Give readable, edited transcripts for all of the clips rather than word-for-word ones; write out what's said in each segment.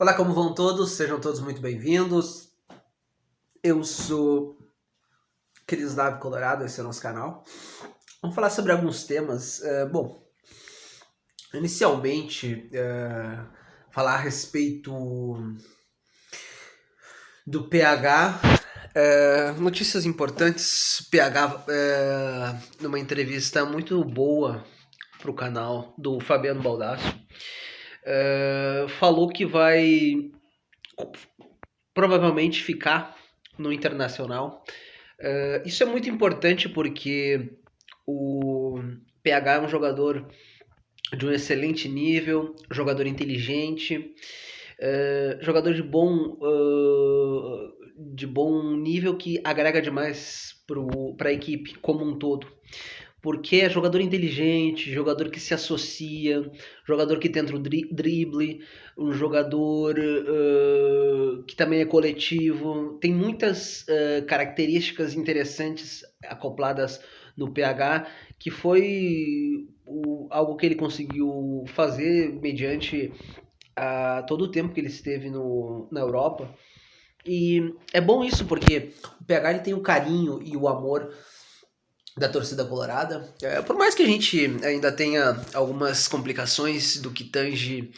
Olá, como vão todos? Sejam todos muito bem-vindos. Eu sou Cris Nave Colorado, esse é o nosso canal. Vamos falar sobre alguns temas. Inicialmente, falar a respeito do PH. Notícias importantes. PH, numa entrevista muito boa para o canal do Fabiano Baldassi, falou que vai provavelmente ficar no Internacional. Isso é muito importante porque o PH é um jogador de um excelente nível, jogador inteligente, jogador de bom nível que agrega demais para a equipe como um todo. Porque é jogador inteligente, jogador que se associa, jogador que tenta o drible, um jogador que também é coletivo. Tem muitas características interessantes acopladas no PH, que foi algo que ele conseguiu fazer mediante todo o tempo que ele esteve na Europa. E é bom isso, porque o PH ele tem o carinho e o amor da torcida colorada. Por mais que a gente ainda tenha algumas complicações do que tange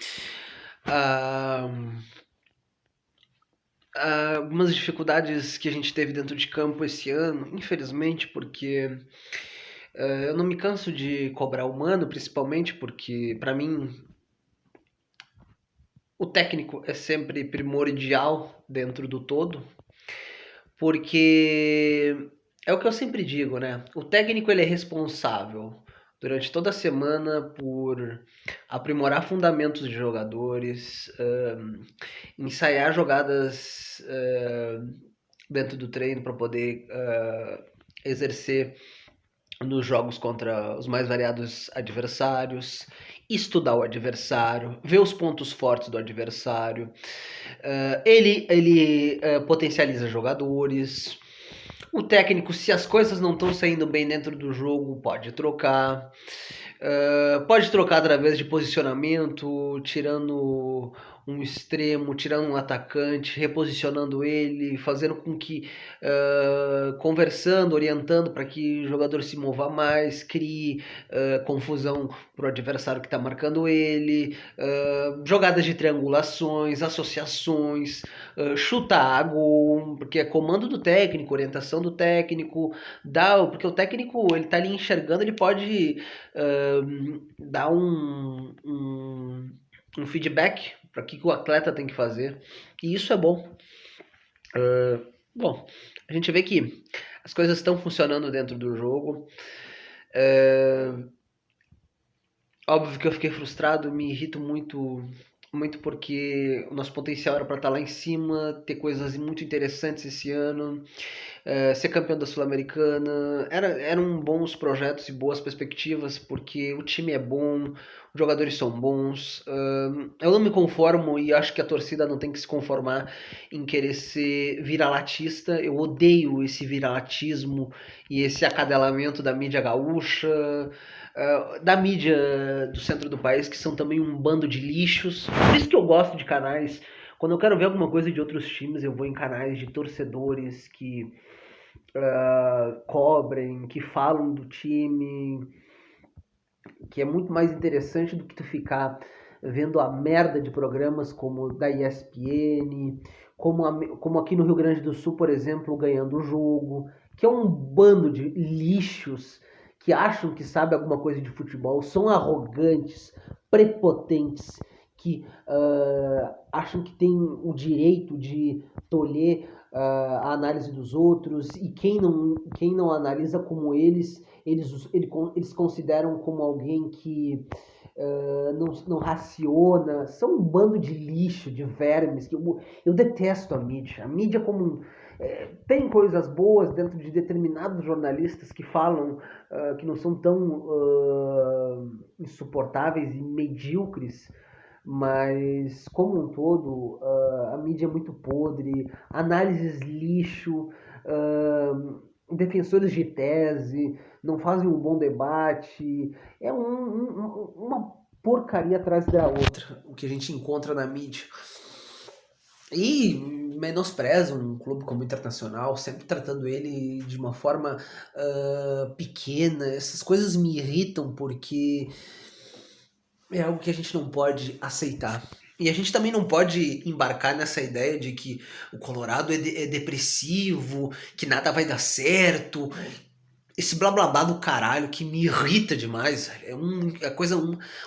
algumas dificuldades que a gente teve dentro de campo esse ano, infelizmente, porque eu não me canso de cobrar o Mano, principalmente porque, para mim, o técnico é sempre primordial dentro do todo, porque é o que eu sempre digo, né? O técnico ele é responsável durante toda a semana por aprimorar fundamentos de jogadores, ensaiar jogadas dentro do treino para poder exercer nos jogos contra os mais variados adversários, estudar o adversário, ver os pontos fortes do adversário. Ele potencializa jogadores. O técnico, se as coisas não estão saindo bem dentro do jogo, pode trocar. Pode trocar através de posicionamento, tirando um extremo, tirando um atacante, reposicionando ele, fazendo com que, conversando, orientando para que o jogador se mova mais, crie confusão para o adversário que está marcando ele, jogadas de triangulações, associações, chuta a gol, porque é comando do técnico, orientação do técnico, porque o técnico ele está ali enxergando, ele pode dar um feedback para o que o atleta tem que fazer. E isso é bom. Bom, a gente vê que as coisas estão funcionando dentro do jogo. Óbvio que eu fiquei frustrado, me irrito muito, muito porque o nosso potencial era para estar lá em cima, ter coisas muito interessantes esse ano, ser campeão da Sul-Americana. Eram bons projetos e boas perspectivas, porque o time é bom, os jogadores são bons. Eu não me conformo e acho que a torcida não tem que se conformar em querer ser vira-latista. Eu odeio esse vira-latismo e esse acadelamento da mídia gaúcha, da mídia do centro do país, que são também um bando de lixos. Por isso que eu gosto de canais. Quando eu quero ver alguma coisa de outros times, eu vou em canais de torcedores que cobrem, que falam do time, que é muito mais interessante do que tu ficar vendo a merda de programas como da ESPN, como aqui no Rio Grande do Sul, por exemplo, Ganhando o Jogo, que é um bando de lixos que acham que sabe alguma coisa de futebol, são arrogantes, prepotentes, que acham que tem o direito de tolher a análise dos outros, e quem não analisa como eles consideram como alguém que não raciona. São um bando de lixo, de vermes. Que eu detesto a mídia. A mídia tem coisas boas dentro de determinados jornalistas que falam que não são tão insuportáveis e medíocres, mas como um todo a mídia é muito podre, análises lixo, defensores de tese não fazem um bom debate, é uma porcaria atrás da outra o que a gente encontra na mídia. E menospreza um clube como o Internacional, sempre tratando ele de uma forma pequena. Essas coisas me irritam porque é algo que a gente não pode aceitar. E a gente também não pode embarcar nessa ideia de que o Colorado é depressivo, que nada vai dar certo. Esse blá blá blá do caralho que me irrita demais.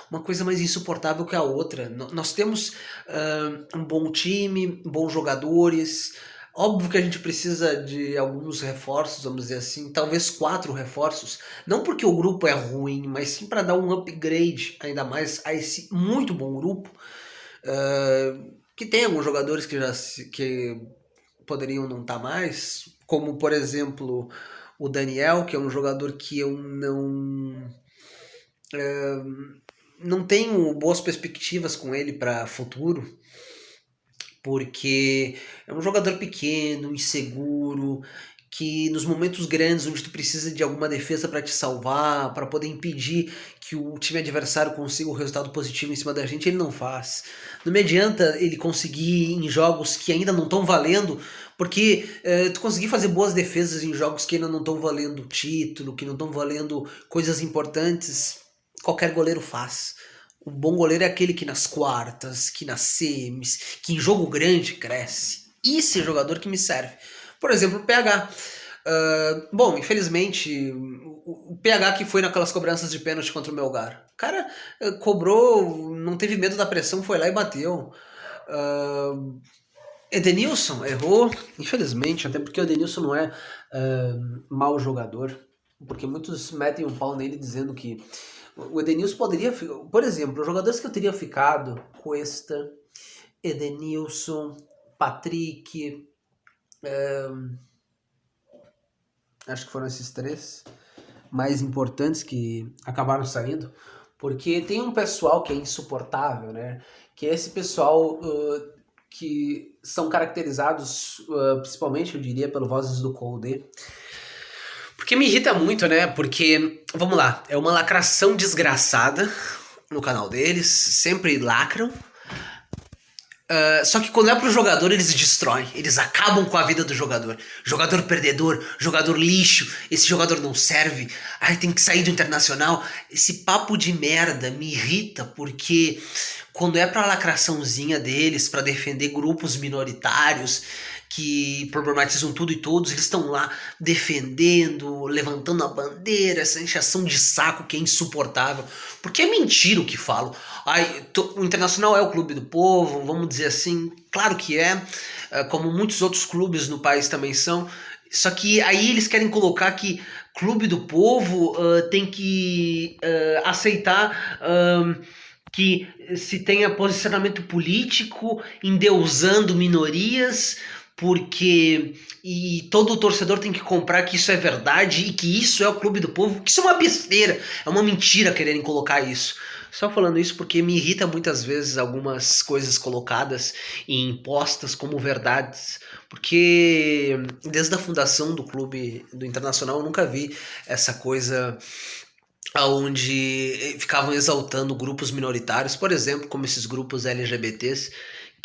Uma coisa mais insuportável que a outra. Nós temos um bom time, bons jogadores. Óbvio que a gente precisa de alguns reforços, vamos dizer assim, talvez 4 reforços. Não porque o grupo é ruim, mas sim para dar um upgrade ainda mais a esse muito bom grupo. Que tem alguns jogadores que poderiam não estar mais, como por exemplo o Daniel, que é um jogador que eu não tenho boas perspectivas com ele para futuro, porque é um jogador pequeno, inseguro, que nos momentos grandes onde tu precisa de alguma defesa para te salvar, para poder impedir que o time adversário consiga um resultado positivo em cima da gente, ele não faz. Não me adianta ele conseguir em jogos que ainda não estão valendo, porque tu conseguir fazer boas defesas em jogos que ainda não estão valendo título, que não estão valendo coisas importantes, qualquer goleiro faz. O bom goleiro é aquele que nas quartas, que nas semis, que em jogo grande cresce. Esse é jogador que me serve. Por exemplo, o PH. Bom, infelizmente, o PH que foi naquelas cobranças de pênalti contra o Melgar. O cara cobrou, não teve medo da pressão, foi lá e bateu. Edenilson errou, infelizmente, até porque o Edenilson não é mau jogador. Porque muitos metem um pau nele dizendo que o Edenilson poderia... Por exemplo, os jogadores que eu teria ficado, Cuesta, Edenilson, Patrick... acho que foram esses 3 mais importantes que acabaram saindo. Porque tem um pessoal que é insuportável, né? Que é esse pessoal que são caracterizados, principalmente, eu diria, pelo Vozes do Colde. Porque me irrita muito, né? Porque, vamos lá, é uma lacração desgraçada no canal deles, sempre lacram. Só que quando é pro jogador, eles destroem. Eles acabam com a vida do jogador. Jogador perdedor, jogador lixo, esse jogador não serve. Ai, tem que sair do Internacional. Esse papo de merda me irrita, porque quando é pra lacraçãozinha deles, pra defender grupos minoritários que problematizam tudo e todos, eles estão lá defendendo, levantando a bandeira, essa encheção de saco que é insuportável. Porque é mentira o que falam. Ai, o Internacional é o clube do povo, vamos dizer assim, claro que é, como muitos outros clubes no país também são, só que aí eles querem colocar que clube do povo tem que aceitar que se tenha posicionamento político, endeusando minorias, porque e todo torcedor tem que comprar que isso é verdade e que isso é o clube do povo, que isso é uma besteira, é uma mentira quererem colocar isso. Só falando isso porque me irrita muitas vezes algumas coisas colocadas e impostas como verdades, porque desde a fundação do clube do Internacional eu nunca vi essa coisa onde ficavam exaltando grupos minoritários, por exemplo, como esses grupos LGBTs,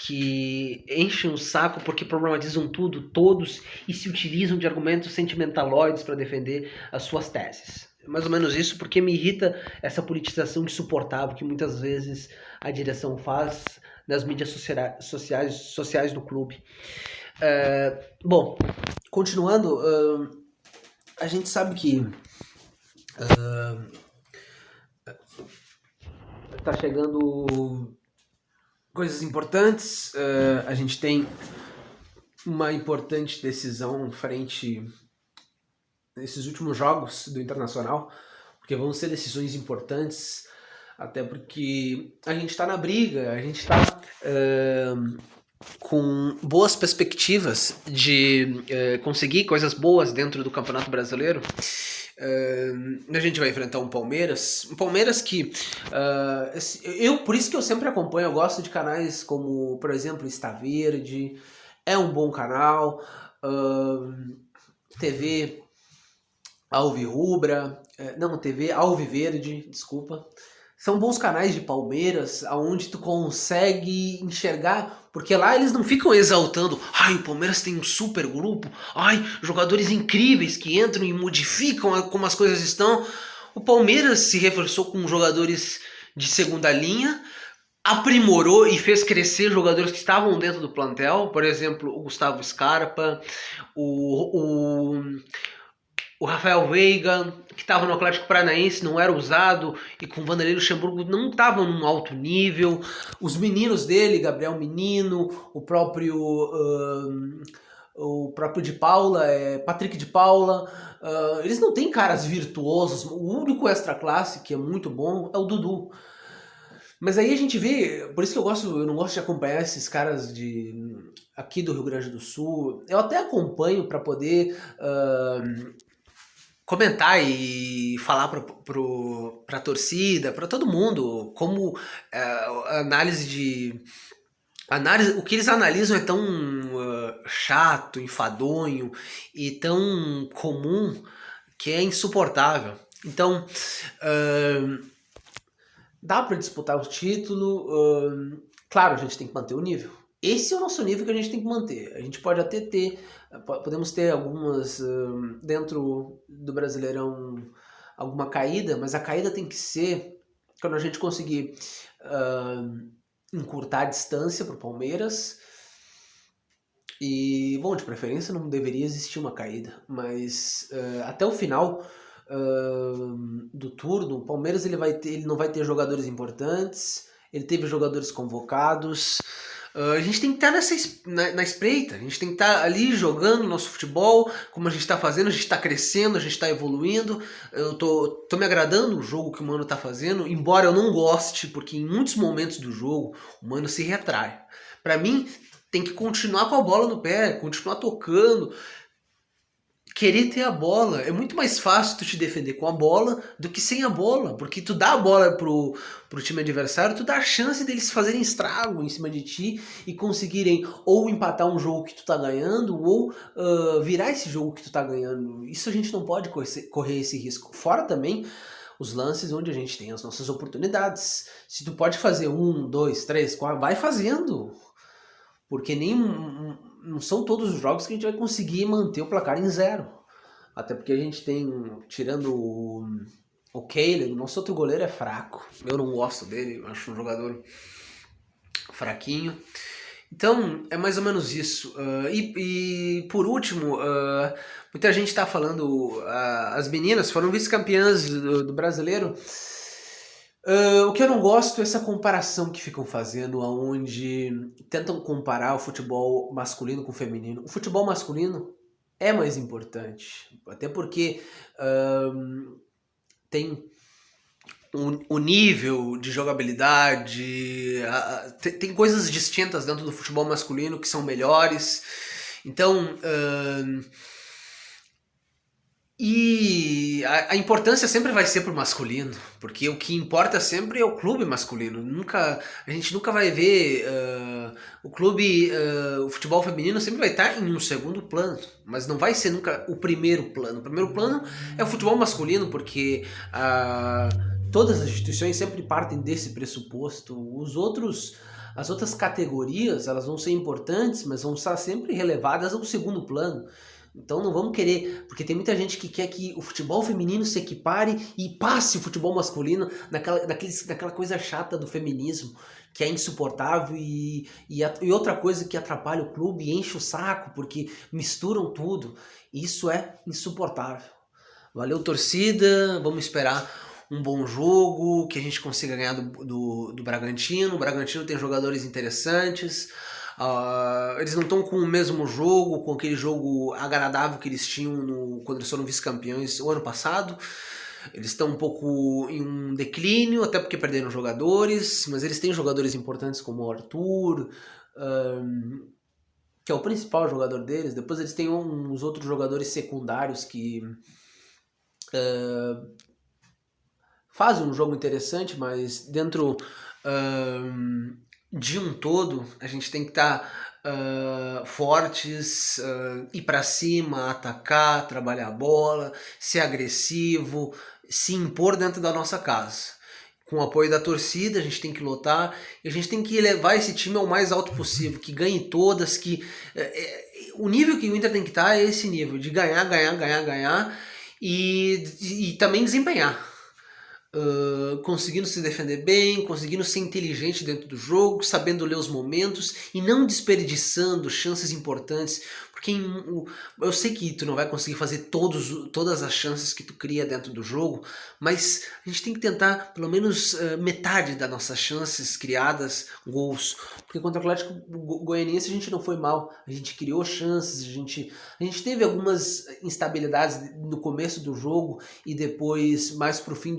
que enchem o saco porque problematizam tudo, todos, e se utilizam de argumentos sentimentaloides para defender as suas teses. Mais ou menos isso, porque me irrita essa politização insuportável que muitas vezes a direção faz nas mídias sociais do clube. Bom, continuando, a gente sabe que tá chegando coisas importantes. A gente tem uma importante decisão frente nesses últimos jogos do Internacional, porque vão ser decisões importantes, até porque a gente está na briga, a gente está com boas perspectivas de conseguir coisas boas dentro do Campeonato Brasileiro. A gente vai enfrentar um Palmeiras que por isso que eu sempre acompanho, eu gosto de canais como, por exemplo, Está Verde, é um bom canal, TV Alvirrubra, não, TV Alviverde, desculpa, São bons canais de Palmeiras, aonde tu consegue enxergar, porque lá eles não ficam exaltando, ai, o Palmeiras tem um super grupo, ai, jogadores incríveis que entram e modificam como as coisas estão. O Palmeiras se reforçou com jogadores de segunda linha, aprimorou e fez crescer jogadores que estavam dentro do plantel, por exemplo, o Gustavo Scarpa, o, o Rafael Veiga, que estava no Atlético Paranaense, não era usado, e com o Vanderlei Luxemburgo não estavam num alto nível. Os meninos dele, Gabriel Menino, o próprio de Paula, Patrick de Paula, eles não têm caras virtuosos. O único extra classe que é muito bom é o Dudu. Mas aí a gente vê, por isso que eu não gosto de acompanhar esses caras aqui do Rio Grande do Sul. Eu até acompanho para poder comentar e falar pra torcida, para todo mundo, como o que eles analisam é tão chato, enfadonho e tão comum que é insuportável. Então, dá para disputar o título, claro, a gente tem que manter o nível. Esse é o nosso nível que a gente tem que manter. A gente pode até podemos ter algumas dentro do Brasileirão, alguma caída, mas a caída tem que ser quando a gente conseguir encurtar a distância para o Palmeiras. E, bom, de preferência não deveria existir uma caída, mas até o final do turno, o Palmeiras ele não vai ter jogadores importantes, ele teve jogadores convocados. A gente tem que estar na espreita, a gente tem que estar ali jogando nosso futebol, como a gente está fazendo, a gente está crescendo, a gente está evoluindo. Eu tô me agradando o jogo que o Mano está fazendo, embora eu não goste, porque em muitos momentos do jogo o Mano se retrai. Para mim, tem que continuar com a bola no pé, continuar tocando, querer ter a bola. É muito mais fácil tu te defender com a bola do que sem a bola, porque tu dá a bola pro time adversário, tu dá a chance deles fazerem estrago em cima de ti e conseguirem ou empatar um jogo que tu tá ganhando ou virar esse jogo que tu tá ganhando. Isso a gente não pode correr esse risco. Fora também os lances onde a gente tem as nossas oportunidades. Se tu pode fazer 1, 2, 3, 4, vai fazendo. Porque não são todos os jogos que a gente vai conseguir manter o placar em 0. Até porque a gente tem, tirando o Kehler, o nosso outro goleiro é fraco. Eu não gosto dele, acho um jogador fraquinho. Então, é mais ou menos isso. E por último, muita gente está falando, as meninas foram vice-campeãs do brasileiro. O que eu não gosto é essa comparação que ficam fazendo, onde tentam comparar o futebol masculino com o feminino. O futebol masculino é mais importante, até porque tem o nível de jogabilidade, tem coisas distintas dentro do futebol masculino que são melhores. Então, e a importância sempre vai ser pro masculino, porque o que importa sempre é o clube masculino. A gente nunca vai ver o futebol feminino sempre vai estar em um segundo plano, mas não vai ser nunca o primeiro plano. O primeiro plano é o futebol masculino, porque todas as instituições sempre partem desse pressuposto. As outras categorias, elas vão ser importantes, mas vão estar sempre relevadas ao segundo plano. Então não vamos querer, porque tem muita gente que quer que o futebol feminino se equipare e passe o futebol masculino naquela coisa chata do feminismo, que é insuportável e outra coisa que atrapalha o clube e enche o saco, porque misturam tudo. Isso é insuportável. Valeu, torcida, vamos esperar um bom jogo, que a gente consiga ganhar do Bragantino. O Bragantino tem jogadores interessantes. Eles não estão com o mesmo jogo, com aquele jogo agradável que eles tinham quando eles foram vice-campeões o ano passado. Eles estão um pouco em um declínio, até porque perderam jogadores, mas eles têm jogadores importantes como o Arthur, que é o principal jogador deles. Depois eles têm uns outros jogadores secundários que fazem um jogo interessante, mas dentro de um todo, a gente tem que estar fortes, ir para cima, atacar, trabalhar a bola, ser agressivo, se impor dentro da nossa casa. com o apoio da torcida, a gente tem que lotar, e a gente tem que elevar esse time ao mais alto possível, que ganhe todas, que o nível que o Inter tem que estar é esse nível, de ganhar, ganhar, ganhar, ganhar, e também desempenhar. Conseguindo se defender bem, conseguindo ser inteligente dentro do jogo, sabendo ler os momentos e não desperdiçando chances importantes, porque eu sei que tu não vai conseguir fazer todas as chances que tu cria dentro do jogo, mas a gente tem que tentar pelo menos metade das nossas chances criadas, gols, porque contra o Atlético Goianiense a gente não foi mal, a gente criou chances, a gente teve algumas instabilidades no começo do jogo e depois mais pro fim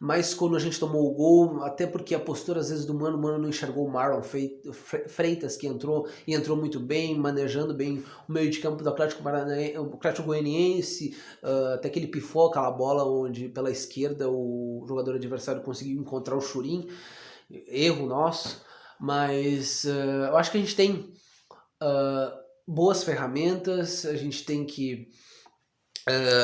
mais quando a gente tomou o gol, até porque a postura às vezes do Mano não enxergou o Marlon Freitas, que entrou e entrou muito bem, manejando bem o meio de campo do Atlético Goianiense, até que ele pifou aquela bola onde pela esquerda o jogador adversário conseguiu encontrar o Churin, erro nosso, mas eu acho que a gente tem boas ferramentas, a gente tem que